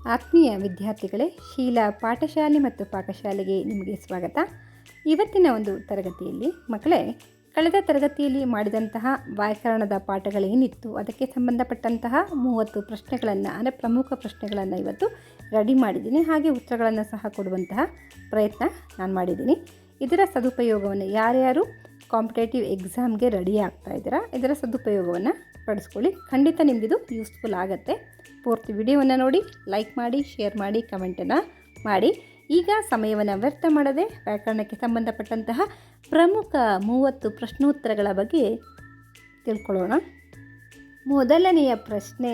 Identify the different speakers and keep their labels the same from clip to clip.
Speaker 1: ಆತ್ಮೀಯ ವಿದ್ಯಾರ್ಥಿಗಳೇ, ಶೀಲಾ ಪಾಠಶಾಲೆ ಮತ್ತು ಪಾಕಶಾಲೆಗೆ ನಿಮಗೆ ಸ್ವಾಗತ. ಇವತ್ತಿನ ಒಂದು ತರಗತಿಯಲ್ಲಿ ಮಕ್ಕಳೇ, ಕಳೆದ ತರಗತಿಯಲ್ಲಿ ಮಾಡಿದಂತಹ ವ್ಯಾಕರಣದ ಪಾಠಗಳೇನಿತ್ತು ಅದಕ್ಕೆ ಸಂಬಂಧಪಟ್ಟಂತಹ 30 ಪ್ರಶ್ನೆಗಳನ್ನು, ಅಂದರೆ ಪ್ರಮುಖ ಪ್ರಶ್ನೆಗಳನ್ನು ಇವತ್ತು ರೆಡಿ ಮಾಡಿದ್ದೀನಿ. ಹಾಗೆ ಉತ್ತರಗಳನ್ನು ಸಹ ಕೊಡುವಂತಹ ಪ್ರಯತ್ನ ನಾನು ಮಾಡಿದ್ದೀನಿ. ಇದರ ಸದುಪಯೋಗವನ್ನು ಯಾರ್ಯಾರು ಕಾಂಪಿಟೇಟಿವ್ ಎಕ್ಸಾಮ್ಗೆ ರೆಡಿ ಆಗ್ತಾ ಇದ್ದೀರಾ, ಇದರ ಸದುಪಯೋಗವನ್ನು ಪಡಿಸ್ಕೊಳ್ಳಿ. ಖಂಡಿತ ನಿಮಗಿದು ಯೂಸ್ಫುಲ್ ಆಗುತ್ತೆ. ಪೂರ್ತಿ ವಿಡಿಯೋವನ್ನು ನೋಡಿ, ಲೈಕ್ ಮಾಡಿ, ಶೇರ್ ಮಾಡಿ, ಕಮೆಂಟನ್ನು ಮಾಡಿ. ಈಗ ಸಮಯವನ್ನು ವ್ಯರ್ಥ ಮಾಡದೆ ವ್ಯಾಕರಣಕ್ಕೆ ಸಂಬಂಧಪಟ್ಟಂತಹ ಪ್ರಮುಖ 30 ಪ್ರಶ್ನೋತ್ತರಗಳ ಬಗ್ಗೆ ತಿಳ್ಕೊಳ್ಳೋಣ. ಮೊದಲನೆಯ ಪ್ರಶ್ನೆ,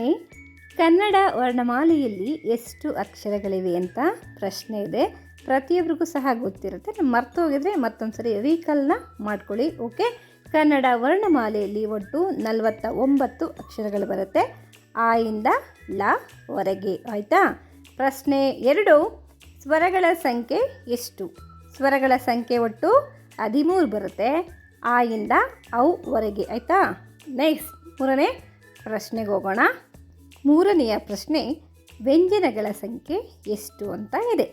Speaker 1: ಕನ್ನಡ ವರ್ಣಮಾಲೆಯಲ್ಲಿ ಎಷ್ಟು ಅಕ್ಷರಗಳಿವೆ ಅಂತ ಪ್ರಶ್ನೆ ಇದೆ. ಪ್ರತಿಯೊಬ್ಬರಿಗೂ ಸಹ ಗೊತ್ತಿರುತ್ತೆ, ಮರ್ತು ಹೋಗಿದ್ರೆ ಮತ್ತೊಂದು ಸರಿ ರೀಕಲ್ನ ಮಾಡ್ಕೊಳ್ಳಿ. ಓಕೆ, ಕನ್ನಡ ವರ್ಣಮಾಲೆಯಲ್ಲಿ ಒಟ್ಟು 49 ಅಕ್ಷರಗಳು ಬರುತ್ತೆ, ಆ ಇಂದ ಲ ವರೆಗೆ. ಆಯಿತಾ? ಪ್ರಶ್ನೆ 2, ಸ್ವರಗಳ ಸಂಖ್ಯೆ ಎಷ್ಟು? ಸ್ವರಗಳ ಸಂಖ್ಯೆ ಒಟ್ಟು 13 ಬರುತ್ತೆ, ಆ ಇಂದ ಔ ವರೆಗೆ. ಆಯಿತಾ? ನೆಕ್ಸ್ಟ್ 3ನೇ ಪ್ರಶ್ನೆಗೆ ಹೋಗೋಣ. 3ನೆಯ ಪ್ರಶ್ನೆ, ವ್ಯಂಜನಗಳ ಸಂಖ್ಯೆ ಎಷ್ಟು ಅಂತ ಇದೆ.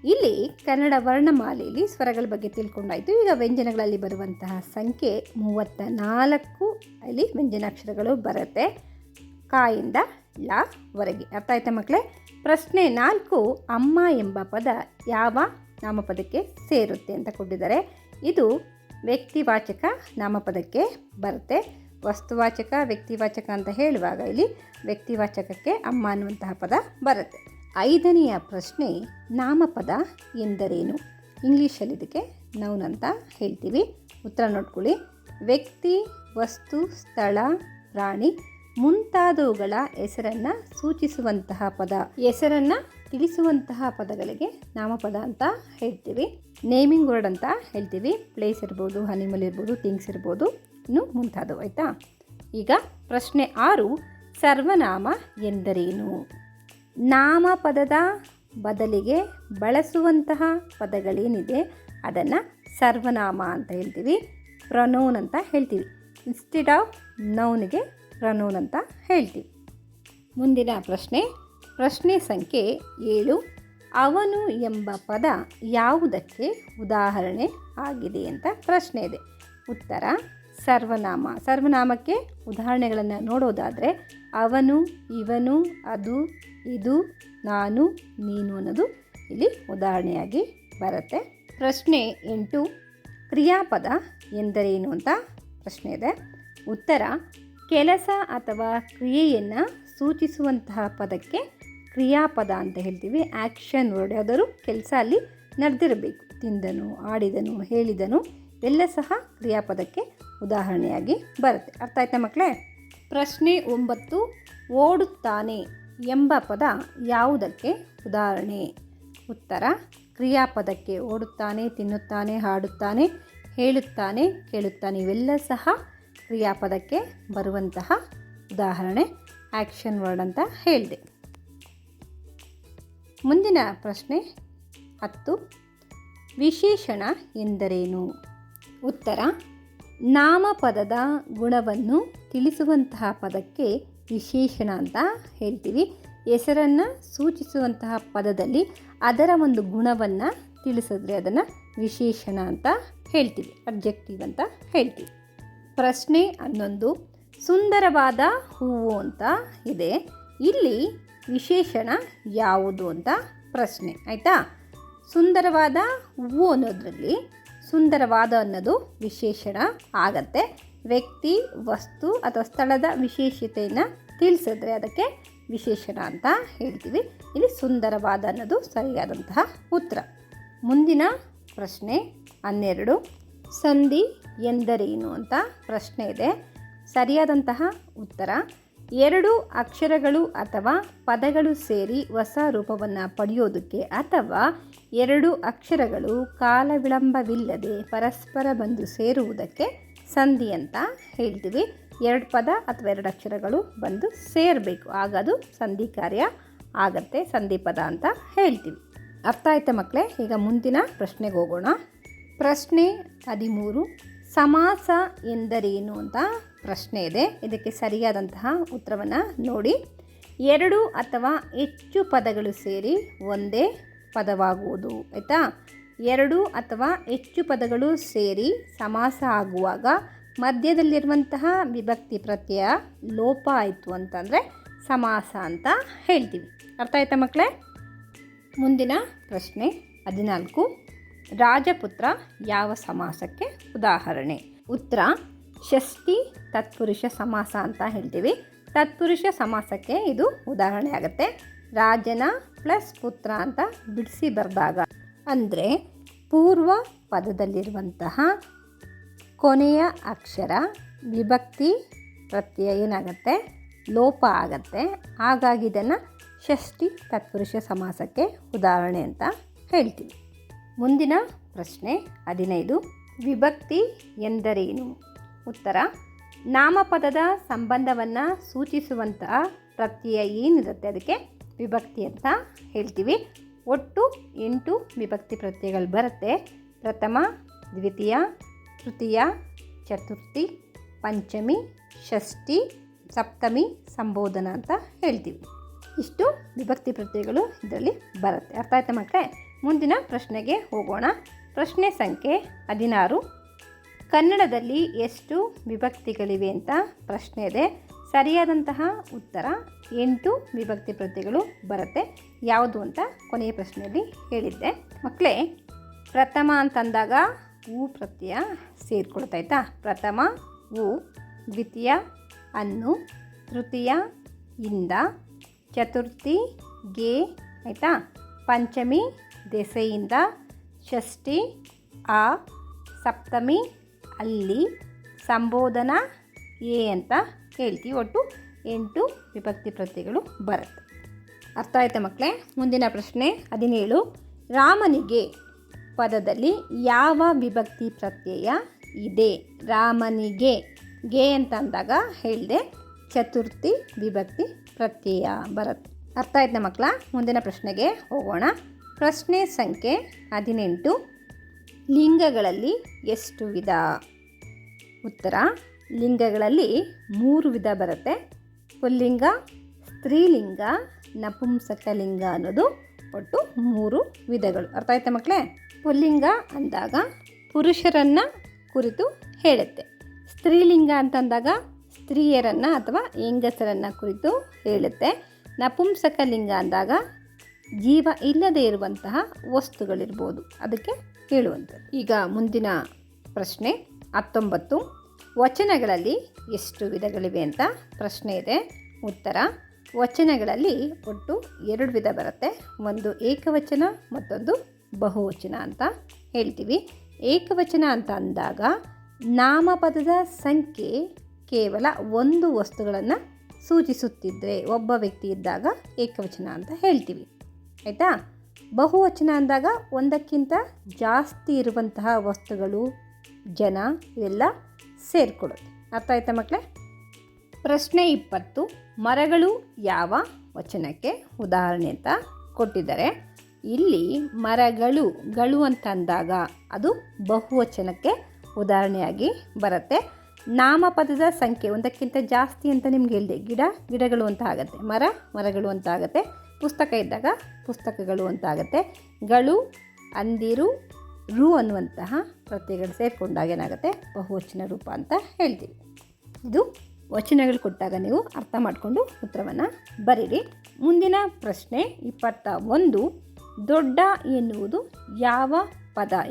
Speaker 1: ಇಲ್ಲಿ ಕನ್ನಡ ವರ್ಣಮಾಲೆಯಲ್ಲಿ ಸ್ವರಗಳ ಬಗ್ಗೆ ತಿಳ್ಕೊಂಡಾಯಿತು. ಈಗ ವ್ಯಂಜನಗಳಲ್ಲಿ ಬರುವಂತಹ ಸಂಖ್ಯೆ 34 ಅಲ್ಲಿ ವ್ಯಂಜನಾಕ್ಷರಗಳು ಬರುತ್ತೆ, ಕಾಯಿಂದ ಲ ವರೆಗೆ. ಅರ್ಥ ಆಯ್ತಾ ಮಕ್ಕಳೇ? ಪ್ರಶ್ನೆ 4, ಅಮ್ಮ ಎಂಬ ಪದ ಯಾವ ನಾಮಪದಕ್ಕೆ ಸೇರುತ್ತೆ ಅಂತ ಕೊಟ್ಟಿದ್ದಾರೆ. ಇದು ವ್ಯಕ್ತಿವಾಚಕ ನಾಮಪದಕ್ಕೆ ಬರುತ್ತೆ. ವಸ್ತುವಾಚಕ, ವ್ಯಕ್ತಿವಾಚಕ ಅಂತ ಹೇಳುವಾಗ ಇಲ್ಲಿ ವ್ಯಕ್ತಿವಾಚಕಕ್ಕೆ ಅಮ್ಮ ಅನ್ನುವಂತಹ ಪದ ಬರುತ್ತೆ. 5ನೆಯ ಪ್ರಶ್ನೆ, ನಾಮಪದ ಎಂದರೇನು? ಇಂಗ್ಲೀಷಲ್ಲಿ ಇದಕ್ಕೆ ನೌನ್ ಅಂತ ಹೇಳ್ತೀವಿ. ಉತ್ತರ ನೋಡ್ಕೊಳ್ಳಿ. ವ್ಯಕ್ತಿ, ವಸ್ತು, ಸ್ಥಳ, ಪ್ರಾಣಿ ಮುಂತಾದವುಗಳ ಹೆಸರನ್ನು ಸೂಚಿಸುವಂತಹ ಪದ, ಹೆಸರನ್ನು ತಿಳಿಸುವಂತಹ ಪದಗಳಿಗೆ ನಾಮಪದ ಅಂತ ಹೇಳ್ತೀವಿ. ನೇಮಿಂಗ್ ವರ್ಡ್ ಅಂತ ಹೇಳ್ತೀವಿ. ಪ್ಲೇಸ್ ಇರ್ಬೋದು, ಅನಿಮಲ್ ಇರ್ಬೋದು, ಥಿಂಗ್ಸ್ ಇರ್ಬೋದು, ಇನ್ನು ಮುಂತಾದವು. ಆಯಿತಾ? ಈಗ ಪ್ರಶ್ನೆ 6, ಸರ್ವನಾಮ ಎಂದರೇನು? ನಾಮಪದದ ಬದಲಿಗೆ ಬಳಸುವಂತಹ ಪದಗಳೇನಿದೆ ಅದನ್ನು ಸರ್ವನಾಮ ಅಂತ ಹೇಳ್ತೀವಿ. ಪ್ರೊನೌನ್ ಅಂತ ಹೇಳ್ತೀವಿ. ಇನ್ಸ್ಟೆಡ್ ಆಫ್ ನೌನ್ಗೆ ಪ್ರೊನೌನ್ ಅಂತ ಹೇಳ್ತೀವಿ. ಮುಂದಿನ ಪ್ರಶ್ನೆ, ಪ್ರಶ್ನೆ ಸಂಖ್ಯೆ 7, ಅವನು ಎಂಬ ಪದ ಯಾವುದಕ್ಕೆ ಉದಾಹರಣೆ ಆಗಿದೆ ಅಂತ ಪ್ರಶ್ನೆ ಇದೆ. ಉತ್ತರ ಸರ್ವನಾಮ. ಸರ್ವನಾಮಕ್ಕೆ ಉದಾಹರಣೆಗಳನ್ನು ನೋಡೋದಾದರೆ ಅವನು, ಇವನು, ಅದು, ಇದು, ನಾನು, ನೀನು ಅನ್ನೋದು ಇಲ್ಲಿ ಉದಾಹರಣೆಯಾಗಿ ಬರುತ್ತೆ. ಪ್ರಶ್ನೆ 8, ಕ್ರಿಯಾಪದ ಎಂದರೇನು ಅಂತ ಪ್ರಶ್ನೆ ಇದೆ. ಉತ್ತರ ಕೆಲಸ ಅಥವಾ ಕ್ರಿಯೆಯನ್ನು ಸೂಚಿಸುವಂತಹ ಪದಕ್ಕೆ ಕ್ರಿಯಾಪದ ಅಂತ ಹೇಳ್ತೀವಿ. ಆ್ಯಕ್ಷನ್ ವರ್ಡ್, ಯಾವುದಾದ್ರು ಕೆಲಸ ಅಲ್ಲಿ ನಡೆದಿರಬೇಕು. ತಿಂದನು, ಆಡಿದನು, ಹೇಳಿದನು ಎಲ್ಲ ಸಹ ಕ್ರಿಯಾಪದಕ್ಕೆ ಉದಾಹರಣೆಯಾಗಿ ಬರುತ್ತೆ. ಅರ್ಥ ಆಯ್ತಾ ಮಕ್ಕಳೇ? ಪ್ರಶ್ನೆ 9, ಓಡುತ್ತಾನೆ ಎಂಬ ಪದ ಯಾವುದಕ್ಕೆ ಉದಾಹರಣೆ? ಉತ್ತರ ಕ್ರಿಯಾಪದಕ್ಕೆ. ಓಡುತ್ತಾನೆ, ತಿನ್ನುತ್ತಾನೆ, ಹಾಡುತ್ತಾನೆ, ಹೇಳುತ್ತಾನೆ, ಕೇಳುತ್ತಾನೆ ಇವೆಲ್ಲ ಸಹ ಕ್ರಿಯಾಪದಕ್ಕೆ ಬರುವಂತಹ ಉದಾಹರಣೆ. ಆ್ಯಕ್ಷನ್ ವರ್ಡ್ ಅಂತ ಹೇಳಿದೆ. ಮುಂದಿನ ಪ್ರಶ್ನೆ 10, ವಿಶೇಷಣ ಎಂದರೇನು? ಉತ್ತರ ನಾಮಪದದ ಗುಣವನ್ನು ತಿಳಿಸುವಂತಹ ಪದಕ್ಕೆ ವಿಶೇಷಣ ಅಂತ ಹೇಳ್ತೀವಿ. ಹೆಸರನ್ನು ಸೂಚಿಸುವಂತಹ ಪದದಲ್ಲಿ ಅದರ ಒಂದು ಗುಣವನ್ನು ತಿಳಿಸಿದ್ರೆ ಅದನ್ನು ವಿಶೇಷಣ ಅಂತ ಹೇಳ್ತೀವಿ. ಅಬ್ಜೆಕ್ಟಿವ್ ಅಂತ ಹೇಳ್ತೀವಿ. ಪ್ರಶ್ನೆ 11, ಸುಂದರವಾದ ಹೂವು ಅಂತ ಇದೆ. ಇಲ್ಲಿ ವಿಶೇಷಣ ಯಾವುದು ಅಂತ ಪ್ರಶ್ನೆ. ಆಯಿತಾ? ಸುಂದರವಾದ ಹೂವು ಅನ್ನೋದ್ರಲ್ಲಿ ಸುಂದರವಾದ ಅನ್ನೋದು ವಿಶೇಷಣ ಆಗತ್ತೆ. ವ್ಯಕ್ತಿ, ವಸ್ತು ಅಥವಾ ಸ್ಥಳದ ವಿಶೇಷತೆಯನ್ನು ತಿಳಿಸಿದ್ರೆ ಅದಕ್ಕೆ ವಿಶೇಷಣ ಅಂತ ಹೇಳ್ತೀವಿ. ಇಲ್ಲಿ ಸುಂದರವಾದ ಅನ್ನೋದು ಸರಿಯಾದಂತಹ ಉತ್ತರ. ಮುಂದಿನ ಪ್ರಶ್ನೆ 12, ಸಂಧಿ ಎಂದರೇನು ಅಂತ ಪ್ರಶ್ನೆ ಇದೆ. ಸರಿಯಾದಂತಹ ಉತ್ತರ 2 ಅಕ್ಷರಗಳು ಅಥವಾ ಪದಗಳು ಸೇರಿ ಹೊಸ ರೂಪವನ್ನು ಪಡೆಯೋದಕ್ಕೆ ಅಥವಾ 2 ಅಕ್ಷರಗಳು ಕಾಲ ವಿಳಂಬವಿಲ್ಲದೆ ಪರಸ್ಪರ ಬಂದು ಸೇರುವುದಕ್ಕೆ ಸಂಧಿ ಅಂತ ಹೇಳ್ತೀವಿ. 2 ಪದ ಅಥವಾ 2 ಅಕ್ಷರಗಳು ಬಂದು ಸೇರಬೇಕು, ಆಗ ಅದು ಸಂಧಿ ಕಾರ್ಯ ಆಗತ್ತೆ, ಸಂಧಿ ಪದ ಅಂತ ಹೇಳ್ತೀವಿ. ಅರ್ಥ ಆಯ್ತಾ ಮಕ್ಕಳೇ? ಈಗ ಮುಂದಿನ ಪ್ರಶ್ನೆಗೆ ಹೋಗೋಣ. ಪ್ರಶ್ನೆ 13, ಸಮಾಸ ಎಂದರೇನು ಅಂತ ಪ್ರಶ್ನೆ ಇದೆ. ಇದಕ್ಕೆ ಸರಿಯಾದಂತಹ ಉತ್ತರವನ್ನು ನೋಡಿ. ಎರಡು ಅಥವಾ ಹೆಚ್ಚು ಪದಗಳು ಸೇರಿ ಒಂದೇ ಪದವಾಗುವುದು. ಆಯಿತಾ? ಎರಡು ಅಥವಾ ಹೆಚ್ಚು ಪದಗಳು ಸೇರಿ ಸಮಾಸ ಆಗುವಾಗ ಮಧ್ಯದಲ್ಲಿರುವಂತಹ ವಿಭಕ್ತಿ ಪ್ರತ್ಯಯ ಲೋಪ ಆಯಿತು ಅಂತಂದರೆ ಸಮಾಸ ಅಂತ ಹೇಳ್ತೀವಿ. ಅರ್ಥ ಆಯ್ತಾ ಮಕ್ಕಳೇ? ಮುಂದಿನ ಪ್ರಶ್ನೆ 14. ರಾಜಪುತ್ರ ಯಾವ ಸಮಾಸಕ್ಕೆ ಉದಾಹರಣೆ? ಉತ್ತರ ಷಷ್ಠಿ ತತ್ಪುರುಷ ಸಮಾಸ ಅಂತ ಹೇಳ್ತೀವಿ. ತತ್ಪುರುಷ ಸಮಾಸಕ್ಕೆ ಇದು ಉದಾಹರಣೆ ಆಗುತ್ತೆ. ರಾಜನ ಪ್ಲಸ್ ಪುತ್ರ ಅಂತ ಬಿಡಿಸಿ ಬರೆದಾಗ, ಅಂದರೆ ಪೂರ್ವ ಪದದಲ್ಲಿರುವಂತಹ ಕೊನೆಯ ಅಕ್ಷರ ವಿಭಕ್ತಿ ಪ್ರತ್ಯಯ ಏನಾಗುತ್ತೆ? ಲೋಪ ಆಗುತ್ತೆ. ಹಾಗಾಗಿ ಇದನ್ನು ಷಷ್ಠಿ ತತ್ಪುರುಷ ಸಮಾಸಕ್ಕೆ ಉದಾಹರಣೆ ಅಂತ ಹೇಳ್ತೀವಿ. ಮುಂದಿನ ಪ್ರಶ್ನೆ 15. ವಿಭಕ್ತಿ ಎಂದರೇನು? ಉತ್ತರ ನಾಮಪದದ ಸಂಬಂಧವನ್ನು ಸೂಚಿಸುವಂತಹ ಪ್ರತ್ಯಯ ಏನಿರುತ್ತೆ ಅದಕ್ಕೆ ವಿಭಕ್ತಿ ಅಂತ ಹೇಳ್ತೀವಿ. ಒಟ್ಟು 8 ವಿಭಕ್ತಿ ಪ್ರತ್ಯಯಗಳು ಬರುತ್ತೆ. ಪ್ರಥಮ, ದ್ವಿತೀಯ, ತೃತೀಯ, ಚತುರ್ಥಿ, ಪಂಚಮಿ, ಷಷ್ಠಿ, ಸಪ್ತಮಿ, ಸಂಬೋಧನ ಅಂತ ಹೇಳ್ತೀವಿ. ಇಷ್ಟು ವಿಭಕ್ತಿ ಪ್ರತ್ಯಯಗಳು ಇದರಲ್ಲಿ ಬರುತ್ತೆ. ಅರ್ಥ ಆಯ್ತಾ ಮಕ್ಕಳೇ? ಮುಂದಿನ ಪ್ರಶ್ನೆಗೆ ಹೋಗೋಣ. ಪ್ರಶ್ನೆ ಸಂಖ್ಯೆ 16. ಕನ್ನಡದಲ್ಲಿ ಎಷ್ಟು ವಿಭಕ್ತಿಗಳಿವೆ ಅಂತ ಪ್ರಶ್ನೆ ಇದೆ. ಸರಿಯಾದಂತಹ ಉತ್ತರ 8 ವಿಭಕ್ತಿ ಪ್ರತ್ಯಯಗಳು ಬರುತ್ತೆ. ಯಾವುದು ಅಂತ ಕೊನೆಯ ಪ್ರಶ್ನೆಯಲ್ಲಿ ಹೇಳಿದ್ದೆ ಮಕ್ಕಳೇ. ಪ್ರಥಮ ಅಂತಂದಾಗ ಉ ಪ್ರತ್ಯಯ ಸೇರಿಕೊಳ್ತಾಯ್ತಾ? ಪ್ರಥಮ ಉ, ದ್ವಿತೀಯ ಅನ್ನು, ತೃತೀಯ ಇಂದ, ಚತುರ್ಥಿ ಗೆ, ಆಯಿತಾ? ಪಂಚಮಿ ದೆಸೆಯಿಂದ, ಷಷ್ಠಿ ಆ, ಸಪ್ತಮಿ ಅಲ್ಲಿ, ಸಂಬೋಧನ ಎ ಅಂತ ಹೇಳ್ತೀವಿ. ಒಟ್ಟು 8 ವಿಭಕ್ತಿ ಪ್ರತ್ಯಯಗಳು ಬರುತ್ತೆ. ಅರ್ಥ ಆಯ್ತಾ ಮಕ್ಕಳೇ? ಮುಂದಿನ ಪ್ರಶ್ನೆ 17. ರಾಮನಿಗೆ ಪದದಲ್ಲಿ ಯಾವ ವಿಭಕ್ತಿ ಪ್ರತ್ಯಯ ಇದೆ? ರಾಮನಿಗೆ ಗೆ ಅಂತ ಅಂದಾಗ ಹೇಳಿದೆ ಚತುರ್ಥಿ ವಿಭಕ್ತಿ ಪ್ರತ್ಯಯ ಬರುತ್ತೆ. ಅರ್ಥ ಆಯ್ತಾ ಮಕ್ಕಳ? ಮುಂದಿನ ಪ್ರಶ್ನೆಗೆ ಹೋಗೋಣ. ಪ್ರಶ್ನೆ ಸಂಖ್ಯೆ 18. ಲಿಂಗಗಳಲ್ಲಿ ಎಷ್ಟು ವಿಧ? ಉತ್ತರ ಲಿಂಗಗಳಲ್ಲಿ 3 ವಿಧ ಬರುತ್ತೆ. ಪುಲ್ಲಿಂಗ, ಸ್ತ್ರೀಲಿಂಗ, ನಪುಂಸಕಲಿಂಗ ಅನ್ನೋದು ಒಟ್ಟು 3 ವಿಧಗಳು. ಅರ್ಥ ಆಯ್ತಾ ಮಕ್ಕಳೇ? ಪುಲ್ಲಿಂಗ ಅಂದಾಗ ಪುರುಷರನ್ನು ಕುರಿತು ಹೇಳುತ್ತೆ. ಸ್ತ್ರೀಲಿಂಗ ಅಂತಂದಾಗ ಸ್ತ್ರೀಯರನ್ನು ಅಥವಾ ಹೆಂಗಸರನ್ನು ಕುರಿತು ಹೇಳುತ್ತೆ. ನಪುಂಸಕಲಿಂಗ ಅಂದಾಗ ಜೀವ ಇಲ್ಲದೇ ಇರುವಂತಹ ವಸ್ತುಗಳಿರ್ಬೋದು, ಅದಕ್ಕೆ ಹೇಳುವಂಥದ್ದು. ಈಗ ಮುಂದಿನ ಪ್ರಶ್ನೆ 19. ವಚನಗಳಲ್ಲಿ ಎಷ್ಟು ವಿಧಗಳಿವೆ ಅಂತ ಪ್ರಶ್ನೆ ಇದೆ. ಉತ್ತರ ವಚನಗಳಲ್ಲಿ ಒಟ್ಟು 2 ವಿಧ ಬರುತ್ತೆ. ಒಂದು ಏಕವಚನ, ಮತ್ತೊಂದು ಬಹುವಚನ ಅಂತ ಹೇಳ್ತೀವಿ. ಏಕವಚನ ಅಂತ ಅಂದಾಗ ನಾಮಪದದ ಸಂಖ್ಯೆ ಕೇವಲ ಒಂದು ವಸ್ತುಗಳನ್ನು ಸೂಚಿಸುತ್ತಿದ್ದರೆ ಒಬ್ಬ ವ್ಯಕ್ತಿ ಇದ್ದಾಗ ಏಕವಚನ ಅಂತ ಹೇಳ್ತೀವಿ. ಆಯಿತಾ? ಬಹುವಚನ ಅಂದಾಗ ಒಂದಕ್ಕಿಂತ ಜಾಸ್ತಿ ಇರುವಂತಹ ವಸ್ತುಗಳು, ಜನ ಇವೆಲ್ಲ ಸೇರಿಕೊಳ್ಳುತ್ತೆ. ಅರ್ಥ ಆಯ್ತಾ ಮಕ್ಕಳೇ? ಪ್ರಶ್ನೆ 20. ಮರಗಳು ಯಾವ ವಚನಕ್ಕೆ ಉದಾಹರಣೆ ಅಂತ ಕೊಟ್ಟಿದ್ದಾರೆ. ಇಲ್ಲಿ ಮರಗಳು ಗಳು ಅಂತ ಅಂದಾಗ ಅದು ಬಹುವಚನಕ್ಕೆ ಉದಾಹರಣೆಯಾಗಿ ಬರುತ್ತೆ. ನಾಮಪದದ ಸಂಖ್ಯೆ ಒಂದಕ್ಕಿಂತ ಜಾಸ್ತಿ ಅಂತ ನಿಮ್ಗೆ ಹೇಳಿದೆ. ಗಿಡಗಳು ಅಂತ ಆಗುತ್ತೆ, ಮರಗಳು ಅಂತ ಆಗುತ್ತೆ. ಪುಸ್ತಕ ಇದ್ದಾಗ ಪುಸ್ತಕಗಳು ಅಂತ ಆಗುತ್ತೆ. ಗಳು, ಅಂದಿರು, ರು ಅನ್ನುವಂತಹ ಪ್ರತ್ಯಯಗಳು ಸೇರಿಕೊಂಡಾಗ ಏನಾಗುತ್ತೆ? ಬಹುವಚನ ರೂಪ ಅಂತ ಹೇಳ್ತೀವಿ. ಇದು ವಚನಗಳು ಕೊಟ್ಟಾಗ ನೀವು ಅರ್ಥ ಮಾಡಿಕೊಂಡು ಉತ್ತರವನ್ನು ಬರೀರಿ. ಮುಂದಿನ ಪ್ರಶ್ನೆ 21. ದೊಡ್ಡ ಎನ್ನುವುದು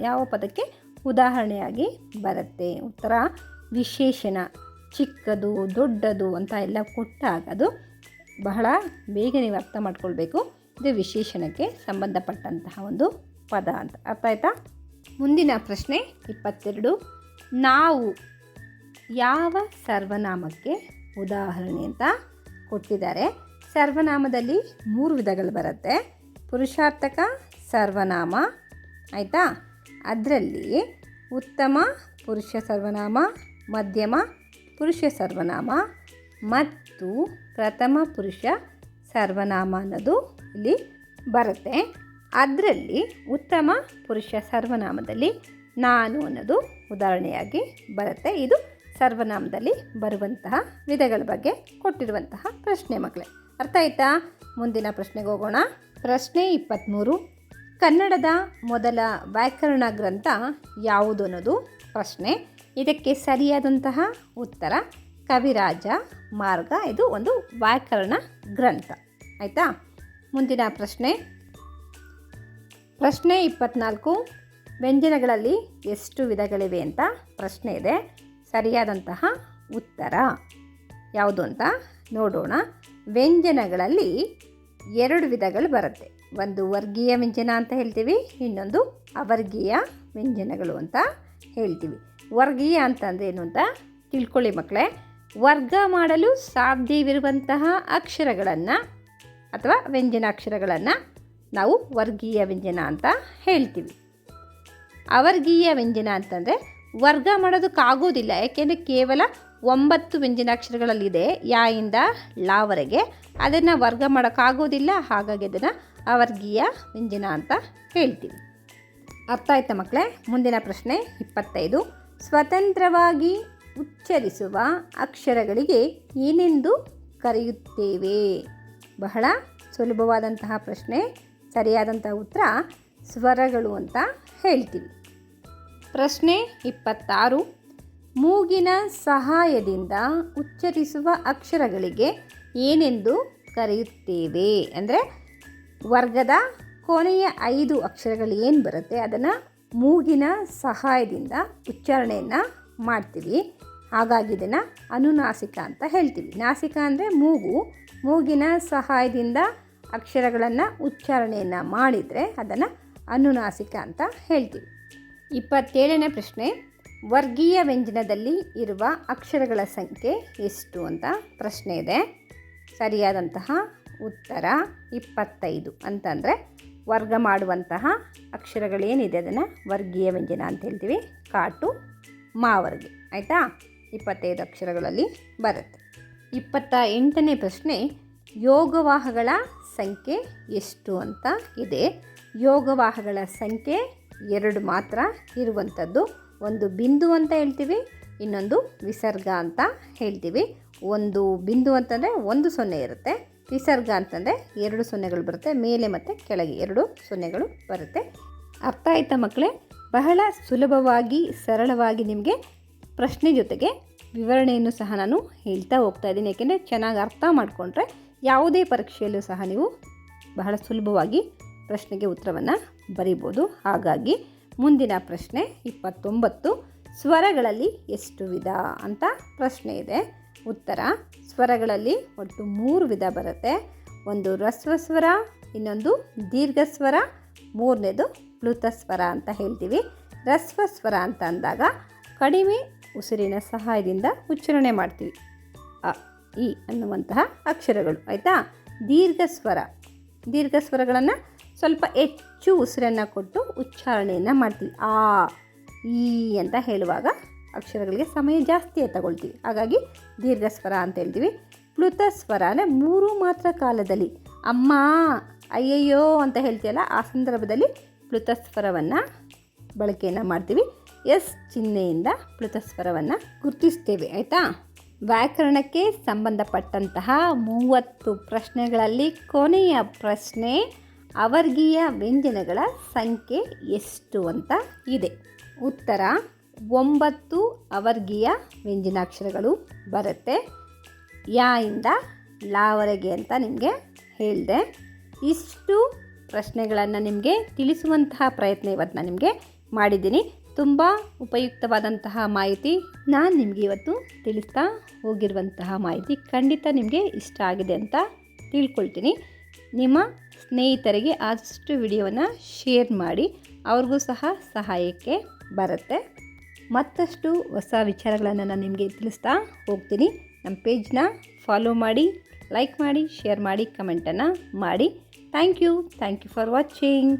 Speaker 1: ಯಾವ ಪದಕ್ಕೆ ಉದಾಹರಣೆಯಾಗಿ ಬರುತ್ತೆ? ಉತ್ತರ ವಿಶೇಷಣ. ಚಿಕ್ಕದು, ದೊಡ್ಡದು ಅಂತ ಎಲ್ಲ ಕೊಟ್ಟಾಗ ಅದು ಬಹಳ ಬೇಗ ನೀವು ಅರ್ಥ ಮಾಡ್ಕೊಳ್ಬೇಕು. ಇದು ವಿಶೇಷಣಕ್ಕೆ ಸಂಬಂಧಪಟ್ಟಂತಹ ಒಂದು ಪದ ಅಂತ. ಅರ್ಥ ಆಯ್ತಾ? ಮುಂದಿನ ಪ್ರಶ್ನೆ 22. ನಾವು ಯಾವ ಸರ್ವನಾಮಕ್ಕೆ ಉದಾಹರಣೆ ಅಂತ ಕೊಟ್ಟಿದ್ದಾರೆ. ಸರ್ವನಾಮದಲ್ಲಿ 3 ವಿಧಗಳು ಬರುತ್ತೆ. ಪುರುಷಾರ್ಥಕ ಸರ್ವನಾಮ, ಆಯಿತಾ? ಅದರಲ್ಲಿ ಉತ್ತಮ ಪುರುಷ ಸರ್ವನಾಮ, ಮಧ್ಯಮ ಪುರುಷ ಸರ್ವನಾಮ ಮತ್ತು ಪ್ರಥಮ ಪುರುಷ ಸರ್ವನಾಮ ಅನ್ನೋದು ಇಲ್ಲಿ ಬರುತ್ತೆ. ಅದರಲ್ಲಿ ಉತ್ತಮ ಪುರುಷ ಸರ್ವನಾಮದಲ್ಲಿ ನಾನು ಅನ್ನೋದು ಉದಾಹರಣೆಯಾಗಿ ಬರುತ್ತೆ. ಇದು ಸರ್ವನಾಮದಲ್ಲಿ ಬರುವಂತಹ ವಿಧಗಳ ಬಗ್ಗೆ ಕೊಟ್ಟಿರುವಂತಹ ಪ್ರಶ್ನೆ ಮಕ್ಕಳೇ. ಅರ್ಥ ಆಯ್ತಾ? ಮುಂದಿನ ಪ್ರಶ್ನೆಗೆ ಹೋಗೋಣ. ಪ್ರಶ್ನೆ 23. ಕನ್ನಡದ ಮೊದಲ ವ್ಯಾಕರಣ ಗ್ರಂಥ ಯಾವುದು ಅನ್ನೋದು ಪ್ರಶ್ನೆ. ಇದಕ್ಕೆ ಸರಿಯಾದಂತಹ ಉತ್ತರ ಕವಿರಾಜ ಮಾರ್ಗ. ಇದು ಒಂದು ವ್ಯಾಕರಣ ಗ್ರಂಥ. ಆಯಿತಾ? ಮುಂದಿನ ಪ್ರಶ್ನೆ 24. ವ್ಯಂಜನಗಳಲ್ಲಿ ಎಷ್ಟು ವಿಧಗಳಿವೆ ಅಂತ ಪ್ರಶ್ನೆ ಇದೆ. ಸರಿಯಾದಂತಹ ಉತ್ತರ ಯಾವುದು ಅಂತ ನೋಡೋಣ. ವ್ಯಂಜನಗಳಲ್ಲಿ 2 ವಿಧಗಳು ಬರುತ್ತೆ. ಒಂದು ವರ್ಗೀಯ ವ್ಯಂಜನ ಅಂತ ಹೇಳ್ತೀವಿ, ಇನ್ನೊಂದು ಅವರ್ಗೀಯ ವ್ಯಂಜನಗಳು ಅಂತ ಹೇಳ್ತೀವಿ. ವರ್ಗೀಯ ಅಂತಂದ್ರೆ ಏನು ಅಂತ ತಿಳ್ಕೊಳ್ಳಿ ಮಕ್ಕಳೇ. ವರ್ಗ ಮಾಡಲು ಸಾಧ್ಯವಿರುವಂತಹ ಅಕ್ಷರಗಳನ್ನು ಅಥವಾ ವ್ಯಂಜನಾಕ್ಷರಗಳನ್ನು ನಾವು ವರ್ಗೀಯ ವ್ಯಂಜನ ಅಂತ ಹೇಳ್ತೀವಿ. ಅವರ್ಗೀಯ ವ್ಯಂಜನ ಅಂತಂದರೆ ವರ್ಗ ಮಾಡೋದಕ್ಕಾಗೋದಿಲ್ಲ, ಯಾಕೆಂದರೆ ಕೇವಲ 9 ವ್ಯಂಜನಾಕ್ಷರಗಳಲ್ಲಿದೆ, ಯಾ ಇಂದ ಲಾವರೆಗೆ. ಅದನ್ನು ವರ್ಗ ಮಾಡೋಕ್ಕಾಗೋದಿಲ್ಲ, ಹಾಗಾಗಿ ಅದನ್ನು ಅವರ್ಗೀಯ ವ್ಯಂಜನ ಅಂತ ಹೇಳ್ತೀವಿ. ಅರ್ಥ ಆಯ್ತಾ ಮಕ್ಕಳೇ? ಮುಂದಿನ ಪ್ರಶ್ನೆ 25. ಸ್ವತಂತ್ರವಾಗಿ ಉಚ್ಚರಿಸುವ ಅಕ್ಷರಗಳಿಗೆ ಏನೆಂದು ಕರೆಯುತ್ತೇವೆ? ಬಹಳ ಸುಲಭವಾದಂತಹ ಪ್ರಶ್ನೆ. ಸರಿಯಾದಂತಹ ಉತ್ತರ ಸ್ವರಗಳು ಅಂತ ಹೇಳ್ತೀವಿ. ಪ್ರಶ್ನೆ 26. ಮೂಗಿನ ಸಹಾಯದಿಂದ ಉಚ್ಚರಿಸುವ ಅಕ್ಷರಗಳಿಗೆ ಏನೆಂದು ಕರೆಯುತ್ತೇವೆ? ಅಂದರೆ ವರ್ಗದ ಕೊನೆಯ 5 ಅಕ್ಷರಗಳು ಏನು ಬರುತ್ತೆ ಅದನ್ನು ಮೂಗಿನ ಸಹಾಯದಿಂದ ಉಚ್ಚಾರಣೆಯನ್ನು ಮಾಡ್ತೀವಿ. ಹಾಗಾಗಿ ಇದನ್ನು ಅನುನಾಸಿಕ ಅಂತ ಹೇಳ್ತೀವಿ. ನಾಸಿಕ ಅಂದರೆ ಮೂಗು. ಮೂಗಿನ ಸಹಾಯದಿಂದ ಅಕ್ಷರಗಳನ್ನು ಉಚ್ಚಾರಣೆಯನ್ನು ಮಾಡಿದರೆ ಅದನ್ನು ಅನುನಾಸಿಕ ಅಂತ ಹೇಳ್ತೀವಿ. 27ನೇ ಪ್ರಶ್ನೆ. ವರ್ಗೀಯ ವ್ಯಂಜನದಲ್ಲಿ ಇರುವ ಅಕ್ಷರಗಳ ಸಂಖ್ಯೆ ಎಷ್ಟು ಅಂತ ಪ್ರಶ್ನೆ ಇದೆ. ಸರಿಯಾದಂತಹ ಉತ್ತರ 25. ಅಂತಂದರೆ ವರ್ಗ ಮಾಡುವಂತಹ ಅಕ್ಷರಗಳೇನಿದೆ ಅದನ್ನು ವರ್ಗೀಯ ವ್ಯಂಜನ ಅಂತ ಹೇಳ್ತೀವಿ. ಕಾಟು ಮಾವರ್ಗೆ. ಆಯಿತಾ? 25 ಅಕ್ಷರಗಳಲ್ಲಿ ಬರುತ್ತೆ. 28ನೇ ಪ್ರಶ್ನೆ. ಯೋಗವಾಹಗಳ ಸಂಖ್ಯೆ ಎಷ್ಟು ಅಂತ ಇದೆ. ಯೋಗವಾಹಗಳ ಸಂಖ್ಯೆ 2 ಮಾತ್ರ ಇರುವಂಥದ್ದು. ಒಂದು ಬಿಂದು ಅಂತ ಹೇಳ್ತೀವಿ, ಇನ್ನೊಂದು ವಿಸರ್ಗ ಅಂತ ಹೇಳ್ತೀವಿ. ಒಂದು ಬಿಂದು ಅಂತಂದರೆ 1 0 ಇರುತ್ತೆ. ವಿಸರ್ಗ ಅಂತಂದರೆ 2 0ಗಳು ಬರುತ್ತೆ. ಮೇಲೆ ಮತ್ತು ಕೆಳಗೆ 2 0ಗಳು ಬರುತ್ತೆ. ಅರ್ಥ ಆಯ್ತಾ ಮಕ್ಕಳೇ? ಬಹಳ ಸುಲಭವಾಗಿ ಸರಳವಾಗಿ ನಿಮಗೆ ಪ್ರಶ್ನೆ ಜೊತೆಗೆ ವಿವರಣೆಯನ್ನು ಸಹ ನಾನು ಹೇಳ್ತಾ ಹೋಗ್ತಾ ಇದ್ದೀನಿ. ಏಕೆಂದರೆ ಚೆನ್ನಾಗಿ ಅರ್ಥ ಮಾಡಿಕೊಂಡ್ರೆ ಯಾವುದೇ ಪರೀಕ್ಷೆಯಲ್ಲೂ ಸಹ ನೀವು ಬಹಳ ಸುಲಭವಾಗಿ ಪ್ರಶ್ನೆಗೆ ಉತ್ತರವನ್ನು ಬರೀಬೋದು. ಹಾಗಾಗಿ ಮುಂದಿನ ಪ್ರಶ್ನೆ 29. ಸ್ವರಗಳಲ್ಲಿ ಎಷ್ಟು ವಿಧ ಅಂತ ಪ್ರಶ್ನೆ ಇದೆ. ಉತ್ತರ ಸ್ವರಗಳಲ್ಲಿ ಒಟ್ಟು 3 ವಿಧ ಬರುತ್ತೆ. ಒಂದು ಹ್ರಸ್ವ ಸ್ವರ, ಇನ್ನೊಂದು ದೀರ್ಘ ಸ್ವರ, ಮೂರನೇದು ಪ್ಲುತ ಸ್ವರ ಅಂತ ಹೇಳ್ತೀವಿ. ಹ್ರಸ್ವ ಸ್ವರ ಅಂತ ಅಂದಾಗ ಕಡಿಮೆ ಉಸಿರಿನ ಸಹಾಯದಿಂದ ಉಚ್ಚಾರಣೆ ಮಾಡ್ತೀವಿ, ಅ ಇ ಅನ್ನುವಂತಹ ಅಕ್ಷರಗಳು. ಆಯಿತಾ? ದೀರ್ಘ ಸ್ವರಗಳನ್ನು ಸ್ವಲ್ಪ ಹೆಚ್ಚು ಉಸಿರನ್ನು ಕೊಟ್ಟು ಉಚ್ಚಾರಣೆಯನ್ನು ಮಾಡ್ತೀವಿ. ಆ ಈ ಅಂತ ಹೇಳುವಾಗ ಅಕ್ಷರಗಳಿಗೆ ಸಮಯ ಜಾಸ್ತಿ ತಗೊಳ್ತೀವಿ, ಹಾಗಾಗಿ ದೀರ್ಘ ಸ್ವರ ಅಂತ ಹೇಳ್ತೀವಿ. ಪ್ಲುತ ಸ್ವರ ಅಂದರೆ 3 ಮಾತ್ರ ಕಾಲದಲ್ಲಿ ಅಮ್ಮ ಅಯ್ಯಯ್ಯೋ ಅಂತ ಹೇಳ್ತೀಯಲ್ಲ, ಆ ಸಂದರ್ಭದಲ್ಲಿ ಪ್ಲುತ ಸ್ವರವನ್ನು ಬಳಕೆಯನ್ನು ಮಾಡ್ತೀವಿ. ಎಸ್ ಚಿಹ್ನೆಯಿಂದ ಪ್ಲುತ ಸ್ವರವನ್ನು ಗುರುತಿಸ್ತೇವೆ. ಆಯಿತಾ? ವ್ಯಾಕರಣಕ್ಕೆ ಸಂಬಂಧಪಟ್ಟಂತಹ 30 ಪ್ರಶ್ನೆಗಳಲ್ಲಿ ಕೊನೆಯ ಪ್ರಶ್ನೆ ಅವರ್ಗೀಯ ವ್ಯಂಜನಗಳ ಸಂಖ್ಯೆ ಎಷ್ಟು ಅಂತ ಇದೆ. ಉತ್ತರ 9 ಅವರ್ಗೀಯ ವ್ಯಂಜನಾಕ್ಷರಗಳು ಬರುತ್ತೆ. ಯಾ ಇಂದ ಲಾವರೆಗೆ ಅಂತ ನಿಮಗೆ ಹೇಳಿದೆ. ಇಷ್ಟು ಪ್ರಶ್ನೆಗಳನ್ನು ನಿಮಗೆ ತಿಳಿಸುವಂತಹ ಪ್ರಯತ್ನ ಇವತ್ತು ನಾನು ನಿಮಗೆ ಮಾಡಿದ್ದೀನಿ. ತುಂಬ ಉಪಯುಕ್ತವಾದಂತಹ ಮಾಹಿತಿ ನಾನು ನಿಮಗೆ ಇವತ್ತು ತಿಳಿಸ್ತಾ ಹೋಗಿರುವಂತಹ ಮಾಹಿತಿ ಖಂಡಿತ ನಿಮಗೆ ಇಷ್ಟ ಆಗಿದೆ ಅಂತ ತಿಳ್ಕೊಳ್ತೀನಿ. ನಿಮ್ಮ ಸ್ನೇಹಿತರಿಗೆ ಆದಷ್ಟು ವಿಡಿಯೋವನ್ನು ಶೇರ್ ಮಾಡಿ, ಅವ್ರಿಗೂ ಸಹ ಸಹಾಯಕ್ಕೆ ಬರುತ್ತೆ. ಮತ್ತಷ್ಟು ಹೊಸ ವಿಚಾರಗಳನ್ನು ನಾನು ನಿಮಗೆ ತಿಳಿಸ್ತಾ ಹೋಗ್ತೀನಿ. ನಮ್ಮ ಪೇಜ್ನ ಫಾಲೋ ಮಾಡಿ, ಲೈಕ್ ಮಾಡಿ, ಶೇರ್ ಮಾಡಿ, ಕಮೆಂಟನ್ನು ಮಾಡಿ. Thank you for watching.